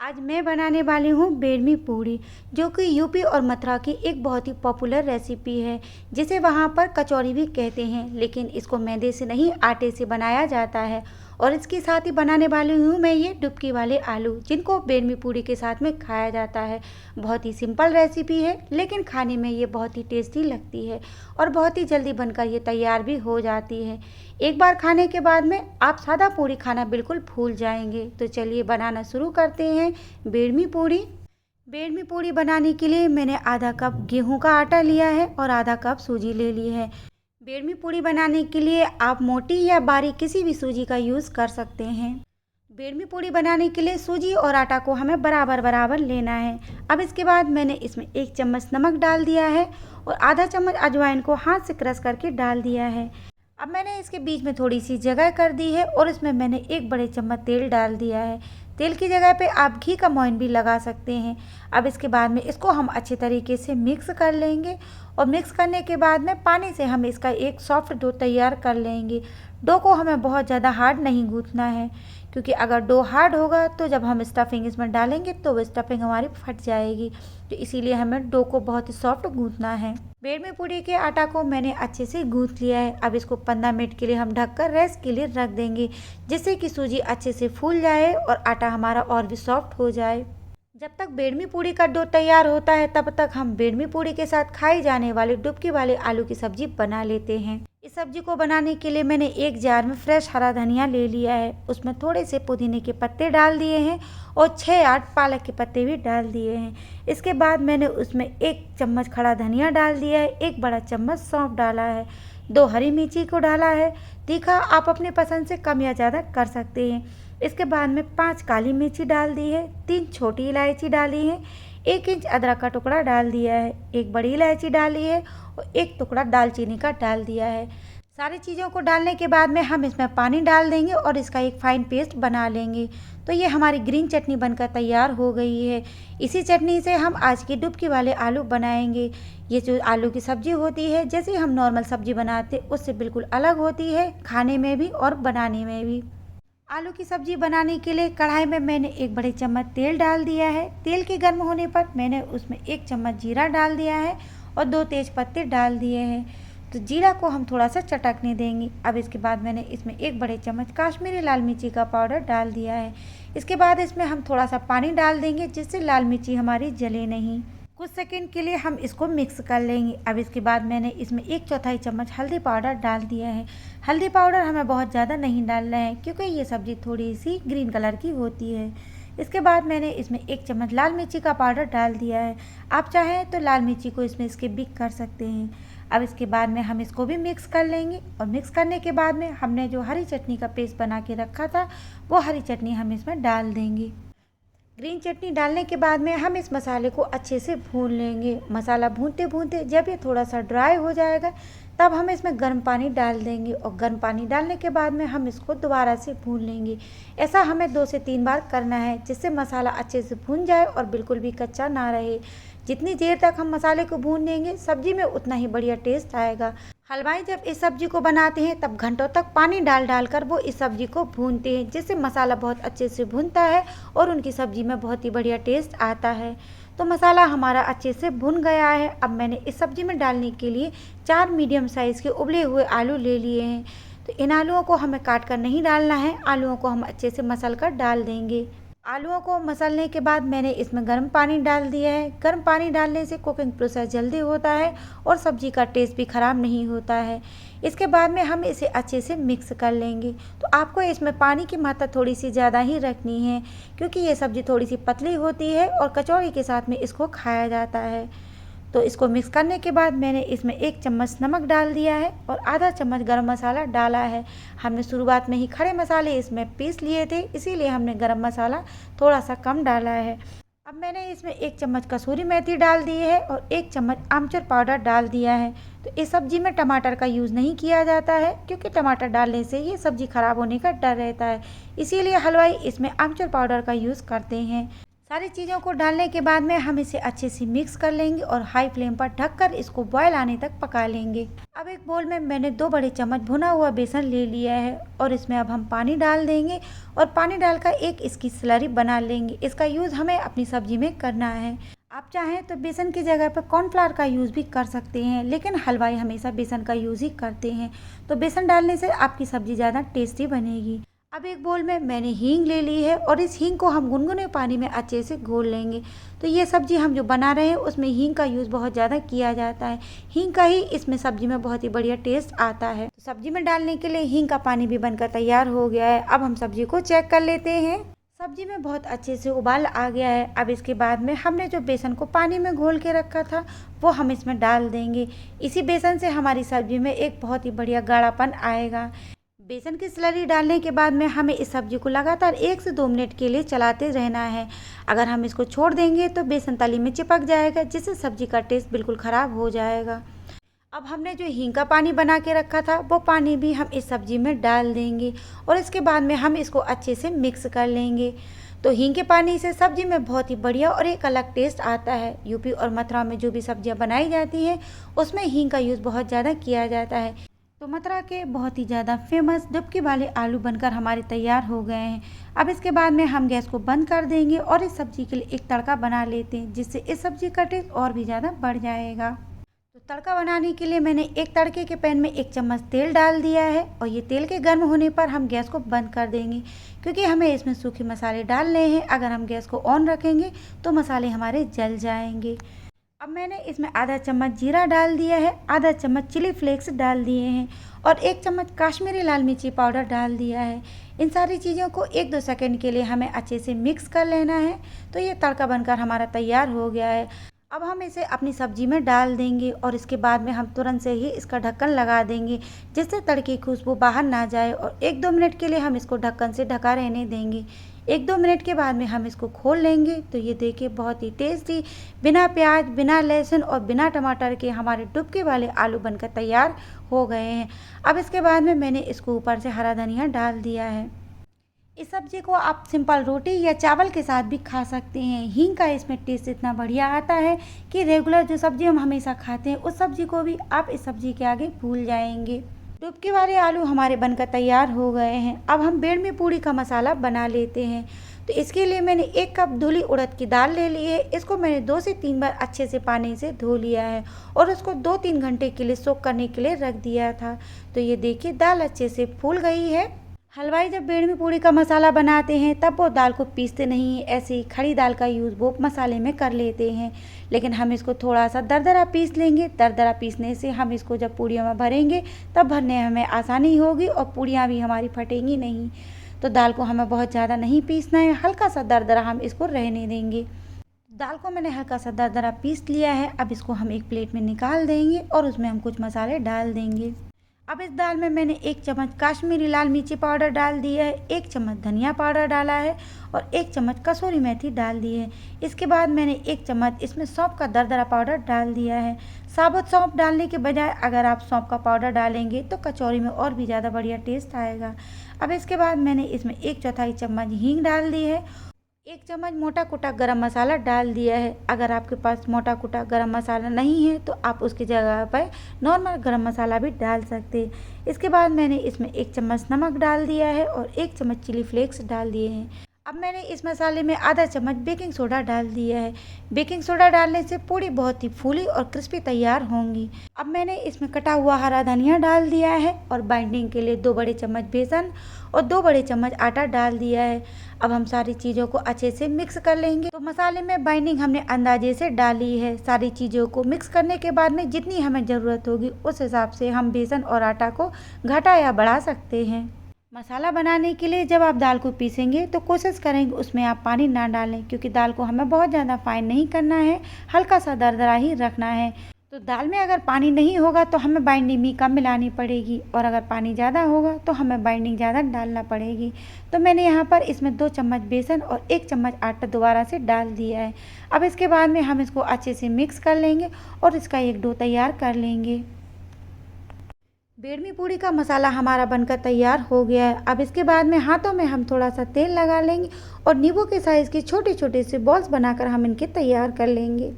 आज मैं बनाने वाली हूँ बेडमी पूड़ी, जो कि यूपी और मथुरा की एक बहुत ही पॉपुलर रेसिपी है, जिसे वहाँ पर कचौरी भी कहते हैं। लेकिन इसको मैदे से नहीं, आटे से बनाया जाता है। और इसके साथ ही बनाने वाली हूँ मैं ये डुबकी वाले आलू, जिनको बेडमी पूड़ी के साथ में खाया जाता है। बहुत ही सिंपल रेसिपी है, लेकिन खाने में ये बहुत ही टेस्टी लगती है और बहुत ही जल्दी बनकर ये तैयार भी हो जाती है। एक बार खाने के बाद में आप सादा पूड़ी खाना बिल्कुल भूल जाएंगे। तो चलिए बनाना शुरू करते हैं बेडमी पूड़ी। बेडमी पूड़ी बनाने के लिए मैंने आधा कप गेहूं का आटा लिया है और आधा कप सूजी ले ली है। बेडमी पूड़ी बनाने के लिए आप मोटी या बारीक किसी भी सूजी का यूज़ कर सकते हैं। बेडमी पूड़ी बनाने के लिए सूजी और आटा को हमें बराबर बराबर लेना है। अब इसके बाद मैंने इसमें 1 चम्मच नमक डाल दिया है और आधा चम्मच अजवाइन को हाथ से क्रश करके डाल दिया है। अब मैंने इसके बीच में थोड़ी सी जगह कर दी है और इसमें मैंने 1 बड़े चम्मच तेल डाल दिया है। तेल की जगह पे आप घी का मोइन भी लगा सकते हैं। अब इसके बाद में इसको हम अच्छे तरीके से मिक्स कर लेंगे और मिक्स करने के बाद में पानी से हम इसका एक सॉफ्ट डो तैयार कर लेंगे। डो को हमें बहुत ज़्यादा हार्ड नहीं गूँथना है, क्योंकि अगर डो हार्ड होगा तो जब हम स्टफिंग इसमें डालेंगे तो वो स्टफिंग हमारी फट जाएगी। तो इसीलिए हमें डो को बहुत ही सॉफ्ट गूँथना है। बेडमी पूड़ी के आटा को मैंने अच्छे से गूँथ लिया है। अब इसको 15 मिनट के लिए हम ढककर रेस्ट के लिए रख देंगे, जिससे कि सूजी अच्छे से फूल जाए और आटा हमारा और भी सॉफ्ट हो जाए। जब तक बेडमी पूड़ी का डो तैयार होता है, तब तक हम बेडमी पूड़ी के साथ खाई जाने वाली डुबकी वाले आलू की सब्जी बना लेते हैं। इस सब्जी को बनाने के लिए मैंने एक जार में फ्रेश हरा धनिया ले लिया है। उसमें थोड़े से पुदीने के पत्ते डाल दिए हैं और 6-8 पालक के पत्ते भी डाल दिए हैं। इसके बाद मैंने उसमें 1 चम्मच खड़ा धनिया डाल दिया है, 1 बड़ा चम्मच सौंफ डाला है, 2 हरी मिर्ची को डाला है। तीखा आप अपने पसंद से कम या ज़्यादा कर सकते हैं। इसके बाद में 5 काली मिर्ची डाल दी है, 3 छोटी इलायची डाली है, 1 इंच अदरक का टुकड़ा डाल दिया है, 1 बड़ी इलायची डाली है और 1 टुकड़ा दालचीनी का डाल दिया है। सारी चीज़ों को डालने के बाद में हम इसमें पानी डाल देंगे और इसका एक फाइन पेस्ट बना लेंगे। तो ये हमारी ग्रीन चटनी बनकर तैयार हो गई है। इसी चटनी से हम आज की डुबकी वाले आलू बनाएंगे। ये जो आलू की सब्ज़ी होती है, जैसे हम नॉर्मल सब्ज़ी बनाते उससे बिल्कुल अलग होती है, खाने में भी और बनाने में भी। आलू की सब्ज़ी बनाने के लिए कढ़ाई में मैंने 1 बड़े चम्मच तेल डाल दिया है। तेल के गर्म होने पर मैंने उसमें 1 चम्मच जीरा डाल दिया है और 2 तेज पत्ते डाल दिए हैं। तो जीरा को हम थोड़ा सा चटकने देंगे। अब इसके बाद मैंने इसमें 1 बड़े चम्मच काश्मीरी लाल मिर्ची का पाउडर डाल दिया है। इसके बाद इसमें हम थोड़ा सा पानी डाल देंगे, जिससे लाल मिर्ची हमारी जले नहीं। कुछ सेकंड के लिए हम इसको मिक्स कर लेंगे। अब इसके बाद मैंने इसमें 1/4 चम्मच हल्दी पाउडर डाल दिया है। हल्दी पाउडर हमें बहुत ज़्यादा नहीं डालना है, क्योंकि ये सब्ज़ी थोड़ी सी ग्रीन कलर की होती है। इसके बाद मैंने इसमें 1 चम्मच लाल मिर्ची का पाउडर डाल दिया है। आप चाहें तो लाल मिर्ची को इसमें स्किप भी कर सकते हैं। अब इसके बाद में हम इसको भी मिक्स कर लेंगे और मिक्स करने के बाद में हमने जो हरी चटनी का पेस्ट बना के रखा था, वो हरी चटनी हम इसमें डाल देंगे। ग्रीन चटनी डालने के बाद में हम इस मसाले को अच्छे से भून लेंगे। मसाला भूनते भूनते जब ये थोड़ा सा ड्राई हो जाएगा, तब हम इसमें गर्म पानी डाल देंगे और गर्म पानी डालने के बाद में हम इसको दोबारा से भून लेंगे। ऐसा हमें 2 से 3 बार करना है, जिससे मसाला अच्छे से भून जाए और बिल्कुल भी कच्चा ना रहे। जितनी देर तक हम मसाले को भून लेंगे, सब्जी में उतना ही बढ़िया टेस्ट आएगा। हलवाई जब इस सब्जी को बनाते हैं, तब घंटों तक पानी डाल डाल कर वो इस सब्जी को भूनते हैं, जिससे मसाला बहुत अच्छे से भुनता है और उनकी सब्जी में बहुत ही बढ़िया टेस्ट आता है। तो मसाला हमारा अच्छे से भुन गया है। अब मैंने इस सब्जी में डालने के लिए 4 मीडियम साइज़ के उबले हुए आलू ले लिए हैं। तो इन आलूओं को हमें काट कर नहीं डालना है, आलूओं को हम अच्छे से मसल कर डाल देंगे। आलूओं को मसलने के बाद मैंने इसमें गर्म पानी डाल दिया है। गर्म पानी डालने से कुकिंग प्रोसेस जल्दी होता है और सब्जी का टेस्ट भी ख़राब नहीं होता है। इसके बाद में हम इसे अच्छे से मिक्स कर लेंगे। तो आपको इसमें पानी की मात्रा थोड़ी सी ज़्यादा ही रखनी है, क्योंकि ये सब्ज़ी थोड़ी सी पतली होती है और कचौड़ी के साथ में इसको खाया जाता है। तो इसको मिक्स करने के बाद मैंने इसमें 1 चम्मच नमक डाल दिया है और आधा चम्मच गरम मसाला डाला है। हमने शुरुआत में ही खड़े मसाले इसमें पीस लिए थे, इसीलिए हमने गरम मसाला थोड़ा सा कम डाला है। अब मैंने इसमें 1 चम्मच कसूरी मेथी डाल दी है और 1 चम्मच आमचूर पाउडर डाल दिया है। तो इस सब्ज़ी में टमाटर का यूज़ नहीं किया जाता है, क्योंकि टमाटर डालने से ये सब्ज़ी ख़राब होने का डर रहता है। इसीलिए हलवाई इसमें आमचूर पाउडर का यूज़ करते हैं। सारी चीज़ों को डालने के बाद में हम इसे अच्छे से मिक्स कर लेंगे और हाई फ्लेम पर ढककर इसको बॉयल आने तक पका लेंगे। अब एक बोल में मैंने 2 बड़े चम्मच भुना हुआ बेसन ले लिया है और इसमें अब हम पानी डाल देंगे और पानी डालकर एक इसकी स्लरी बना लेंगे। इसका यूज़ हमें अपनी सब्जी में करना है। आप चाहें तो बेसन की जगह पर कॉर्नफ्लावर का यूज़ भी कर सकते हैं, लेकिन हलवाई हमेशा बेसन का यूज़ ही करते हैं। तो बेसन डालने से आपकी सब्ज़ी ज़्यादा टेस्टी बनेगी। अब एक बोल में मैंने हींग ले ली है और इस हींग को हम गुनगुने पानी में अच्छे से घोल लेंगे। तो ये सब्ज़ी हम जो बना रहे हैं उसमें हींग का यूज़ बहुत ज़्यादा किया जाता है। हींग का ही इसमें सब्ज़ी में बहुत ही बढ़िया टेस्ट आता है। तो सब्ज़ी में डालने के लिए हींग का पानी भी बनकर तैयार हो गया है। अब हम सब्ज़ी को चेक कर लेते हैं। सब्जी में बहुत अच्छे से उबाल आ गया है। अब इसके बाद में हमने जो बेसन को पानी में घोल के रखा था वो हम इसमें डाल देंगे। इसी बेसन से हमारी सब्जी में एक बहुत ही बढ़िया गाढ़ापन आएगा। बेसन की स्लरी डालने के बाद में हमें इस सब्जी को लगातार 1 से 2 मिनट के लिए चलाते रहना है। अगर हम इसको छोड़ देंगे तो बेसन तली में चिपक जाएगा, जिससे सब्जी का टेस्ट बिल्कुल ख़राब हो जाएगा। अब हमने जो हींग का पानी बना के रखा था वो पानी भी हम इस सब्जी में डाल देंगे और इसके बाद में हम इसको अच्छे से मिक्स कर लेंगे। तो हींग के पानी से सब्जी में बहुत ही बढ़िया और एक अलग टेस्ट आता है। यूपी और मथुरा में जो भी सब्जियां बनाई जाती हैं उसमें हींग का यूज़ बहुत ज़्यादा किया जाता है। तो मथुरा के बहुत ही ज़्यादा फेमस डुबकी वाले आलू बनकर हमारे तैयार हो गए हैं। अब इसके बाद में हम गैस को बंद कर देंगे और इस सब्जी के लिए एक तड़का बना लेते हैं, जिससे इस सब्जी का टेस्ट और भी ज़्यादा बढ़ जाएगा। तो तड़का बनाने के लिए मैंने एक तड़के के पैन में 1 चम्मच तेल डाल दिया है और ये तेल के गर्म होने पर हम गैस को बंद कर देंगे, क्योंकि हमें इसमें सूखे मसाले डालने हैं। अगर हम गैस को ऑन रखेंगे तो मसाले हमारे जल जाएंगे। अब मैंने इसमें आधा चम्मच जीरा डाल दिया है, आधा चम्मच चिली फ्लेक्स डाल दिए हैं और 1 चम्मच काश्मीरी लाल मिर्ची पाउडर डाल दिया है। इन सारी चीज़ों को 1-2 सेकंड के लिए हमें अच्छे से मिक्स कर लेना है। तो ये तड़का बनकर हमारा तैयार हो गया है। अब हम इसे अपनी सब्जी में डाल देंगे और इसके बाद में हम तुरंत से ही इसका ढक्कन लगा देंगे, जिससे तड़के की खुशबू बाहर ना जाए और 1-2 मिनट के लिए हम इसको ढक्कन से ढका रहने देंगे। 1-2 मिनट के बाद में हम इसको खोल लेंगे। तो ये देखिए बहुत ही टेस्टी बिना प्याज, बिना लहसुन और बिना टमाटर के हमारे डुबकी वाले आलू बनकर तैयार हो गए हैं। अब इसके बाद में मैंने इसको ऊपर से हरा धनिया डाल दिया है। इस सब्जी को आप सिंपल रोटी या चावल के साथ भी खा सकते हैं। हींग का इसमें टेस्ट इतना बढ़िया आता है कि रेगुलर जो सब्जी हम हमेशा खाते हैं उस सब्जी को भी आप इस सब्जी के आगे भूल जाएंगे। डुबकी वाले आलू हमारे बनकर तैयार हो गए हैं। अब हम बेड़मी पूड़ी का मसाला बना लेते हैं। तो इसके लिए मैंने 1 कप धुली उड़द की दाल ले ली है। इसको मैंने 2 से 3 बार अच्छे से पानी से धो लिया है और उसको 2-3 घंटे के लिए सोक करने के लिए रख दिया था। तो ये देखिए दाल अच्छे से फूल गई है। हलवाई जब बेड़मी पूड़ी का मसाला बनाते हैं तब वो दाल को पीसते नहीं, ऐसे ही खड़ी दाल का यूज़ वो मसाले में कर लेते हैं। लेकिन हम इसको थोड़ा सा दरदरा पीस लेंगे। दरदरा पीसने से हम इसको जब पूड़ियों में भरेंगे तब भरने हमें आसानी होगी और पूड़ियाँ भी हमारी फटेंगी नहीं। तो दाल को हमें बहुत ज़्यादा नहीं पीसना है, हल्का सा दरदरा हम इसको रहने देंगे। दाल को मैंने हल्का सा दरदरा पीस लिया है। अब इसको हम एक प्लेट में निकाल देंगे और उसमें हम कुछ मसाले डाल देंगे। अब इस दाल में मैंने 1 चम्मच काश्मीरी लाल मिर्ची पाउडर डाल दिया है, 1 चम्मच धनिया पाउडर डाला है और 1 चम्मच कसूरी मेथी डाल दी है। इसके बाद मैंने 1 चम्मच इसमें सौंफ का दरदरा पाउडर डाल दिया है। साबुत सौंफ डालने के बजाय अगर आप सौंफ का पाउडर डालेंगे तो कचौरी में और भी ज़्यादा बढ़िया टेस्ट आएगा। अब इसके बाद मैंने इसमें 1/4 चम्मच हींग डाल दी है। 1 चम्मच मोटा कुटा गरम मसाला डाल दिया है। अगर आपके पास मोटा कुटा गरम मसाला नहीं है तो आप उसकी जगह पर नॉर्मल गरम मसाला भी डाल सकते हैं। इसके बाद मैंने इसमें 1 चम्मच नमक डाल दिया है और 1 चम्मच चिली फ्लेक्स डाल दिए हैं। अब मैंने इस मसाले में आधा चम्मच बेकिंग सोडा डाल दिया है। बेकिंग सोडा डालने से पूड़ी बहुत ही फूली और क्रिस्पी तैयार होंगी। अब मैंने इसमें कटा हुआ हरा धनिया डाल दिया है और बाइंडिंग के लिए 2 बड़े चम्मच बेसन और 2 बड़े चम्मच आटा डाल दिया है। अब हम सारी चीज़ों को अच्छे से मिक्स कर लेंगे। तो मसाले में बाइंडिंग हमने अंदाजे से डाली है। सारी चीज़ों को मिक्स करने के बाद में जितनी हमें ज़रूरत होगी उस हिसाब से हम बेसन और आटा को घटा या बढ़ा सकते हैं। मसाला बनाने के लिए जब आप दाल को पीसेंगे तो कोशिश करेंगे उसमें आप पानी ना डालें, क्योंकि दाल को हमें बहुत ज़्यादा फाइन नहीं करना है, हल्का सा दरदरा ही रखना है। तो दाल में अगर पानी नहीं होगा तो हमें बाइंडिंग भी कम मिलानी पड़ेगी और अगर पानी ज़्यादा होगा तो हमें बाइंडिंग ज़्यादा डालना पड़ेगी। तो मैंने यहाँ पर इसमें 2 चम्मच बेसन और 1 चम्मच आटा दोबारा से डाल दिया है। अब इसके बाद में हम इसको अच्छे से मिक्स कर लेंगे और इसका एक डो तैयार कर लेंगे। बेडमी पूड़ी का मसाला हमारा बनकर तैयार हो गया है। अब इसके बाद में हाथों में हम थोड़ा सा तेल लगा लेंगे और नींबू के साइज़ की छोटे छोटे से बॉल्स बनाकर हम इनके तैयार कर लेंगे।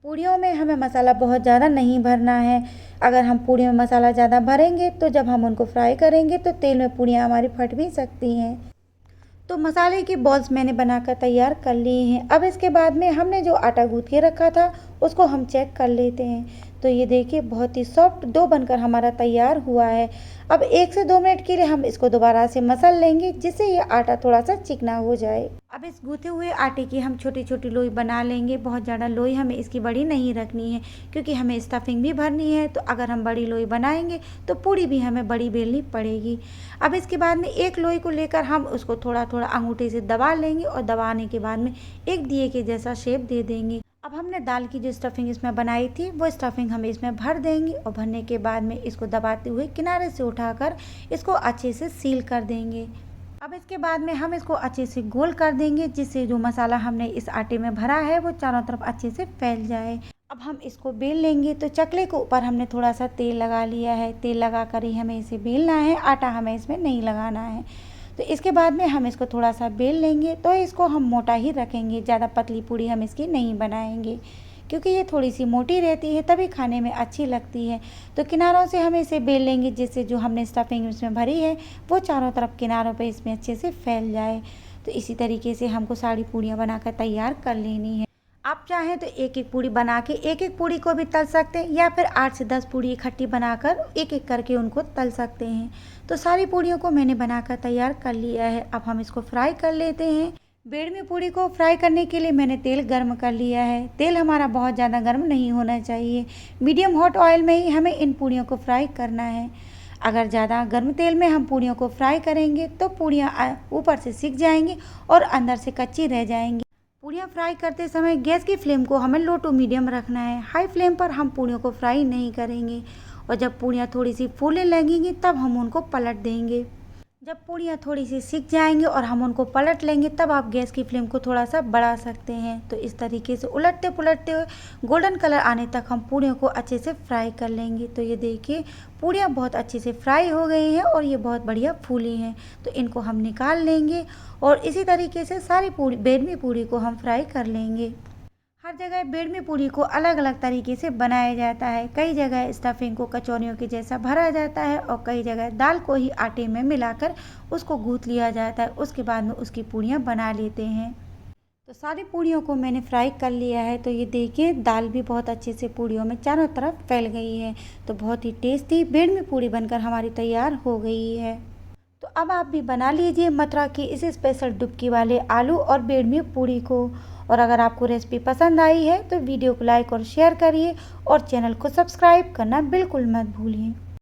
पूड़ियों में हमें मसाला बहुत ज़्यादा नहीं भरना है। अगर हम पूड़ियों में मसाला ज़्यादा भरेंगे तो जब हम उनको फ्राई करेंगे तो तेल में पूड़ियाँ हमारी फट भी सकती हैं। तो मसाले की बॉल्स मैंने बनाकर तैयार कर लिए हैं। अब इसके बाद में हमने जो आटा गूँथ के रखा था उसको हम चेक कर लेते हैं। तो ये देखिए बहुत ही सॉफ्ट डो बनकर हमारा तैयार हुआ है। अब 1 से 2 मिनट के लिए हम इसको दोबारा से मसल लेंगे जिससे ये आटा थोड़ा सा चिकना हो जाए। अब इस गूँथे हुए आटे की हम छोटी छोटी लोई बना लेंगे। बहुत ज़्यादा लोई हमें इसकी बड़ी नहीं रखनी है क्योंकि हमें स्टफिंग भी भरनी है। तो अगर हम बड़ी लोई बनाएंगे तो पूड़ी भी हमें बड़ी बेलनी पड़ेगी। अब इसके बाद में एक लोई को लेकर हम उसको थोड़ा थोड़ा अंगूठे से दबा लेंगे और दबाने के बाद में एक दिए के जैसा शेप दे देंगे। अब हमने दाल की जो स्टफिंग इसमें बनाई थी वो स्टफिंग हम इसमें भर देंगे और भरने के बाद में इसको दबाते हुए किनारे से उठाकर इसको अच्छे से सील कर देंगे। अब इसके बाद में हम इसको अच्छे से गोल कर देंगे जिससे जो मसाला हमने इस आटे में भरा है वो चारों तरफ अच्छे से फैल जाए। अब हम इसको बेल लेंगे। तो चकले के ऊपर हमने थोड़ा सा तेल लगा लिया है। तेल लगा कर ही हमें इसे बेलना है, आटा हमें इसमें नहीं लगाना है। तो इसके बाद में हम इसको थोड़ा सा बेल लेंगे। तो इसको हम मोटा ही रखेंगे, ज़्यादा पतली पूड़ी हम इसकी नहीं बनाएंगे क्योंकि ये थोड़ी सी मोटी रहती है तभी खाने में अच्छी लगती है। तो किनारों से हम इसे बेल लेंगे जिससे जो हमने स्टफिंग इसमें भरी है वो चारों तरफ किनारों पे इसमें अच्छे से फैल जाए। तो इसी तरीके से हमको सारी पूड़ियाँ बनाकर तैयार कर लेनी है। आप चाहें तो एक एक पूड़ी बना के एक एक पूड़ी को भी तल सकते हैं या फिर 8 से 10 पूड़ी इकट्ठी बनाकर एक एक करके उनको तल सकते हैं। तो सारी पूड़ियों को मैंने बनाकर तैयार कर लिया है। अब हम इसको फ्राई कर लेते हैं। बेडमी पूड़ी को फ्राई करने के लिए मैंने तेल गर्म कर लिया है। तेल हमारा बहुत ज़्यादा गर्म नहीं होना चाहिए, मीडियम हॉट ऑयल में ही हमें इन पूड़ियों को फ्राई करना है। अगर ज़्यादा गर्म तेल में हम पूड़ियों को फ्राई करेंगे तो पूड़ियाँ ऊपर से सिक जाएंगी और अंदर से कच्ची रह जाएंगी। पूड़ियाँ फ्राई करते समय गैस की फ्लेम को हमें लो टू मीडियम रखना है। हाई फ्लेम पर हम पूड़ियों को फ्राई नहीं करेंगे और जब पूड़ियाँ थोड़ी सी फूलने लगेंगी तब हम उनको पलट देंगे। जब पूड़ियाँ थोड़ी सी सिक जाएंगी और हम उनको पलट लेंगे तब आप गैस की फ्लेम को थोड़ा सा बढ़ा सकते हैं। तो इस तरीके से उलटते पुलटते हुए गोल्डन कलर आने तक हम पूड़ियों को अच्छे से फ्राई कर लेंगे। तो ये देखिए पूड़ियाँ बहुत अच्छे से फ्राई हो गई हैं और ये बहुत बढ़िया फूली हैं। तो इनको हम निकाल लेंगे और इसी तरीके से सारी बेडमी पूड़ी को हम फ्राई कर लेंगे। हर जगह बेडमी पूड़ी को अलग अलग तरीके से बनाया जाता है। कई जगह स्टफिंग को कचौरियों के जैसा भरा जाता है और कई जगह दाल को ही आटे में मिलाकर उसको गूँथ लिया जाता है। उसके बाद में उसकी पूड़ियाँ बना लेते हैं। तो सारी पूड़ियों को मैंने फ्राई कर लिया है। तो ये देखिए दाल भी बहुत अच्छे से पूड़ियों में चारों तरफ फैल गई है। तो बहुत ही टेस्टी बेडमी पूड़ी बनकर हमारी तैयार हो गई है। तो अब आप भी बना लीजिए मथुरा की इस स्पेशल डुबकी वाले आलू और बेडमी पूड़ी को। और अगर आपको रेसिपी पसंद आई है तो वीडियो को लाइक और शेयर करिए और चैनल को सब्सक्राइब करना बिल्कुल मत भूलिए।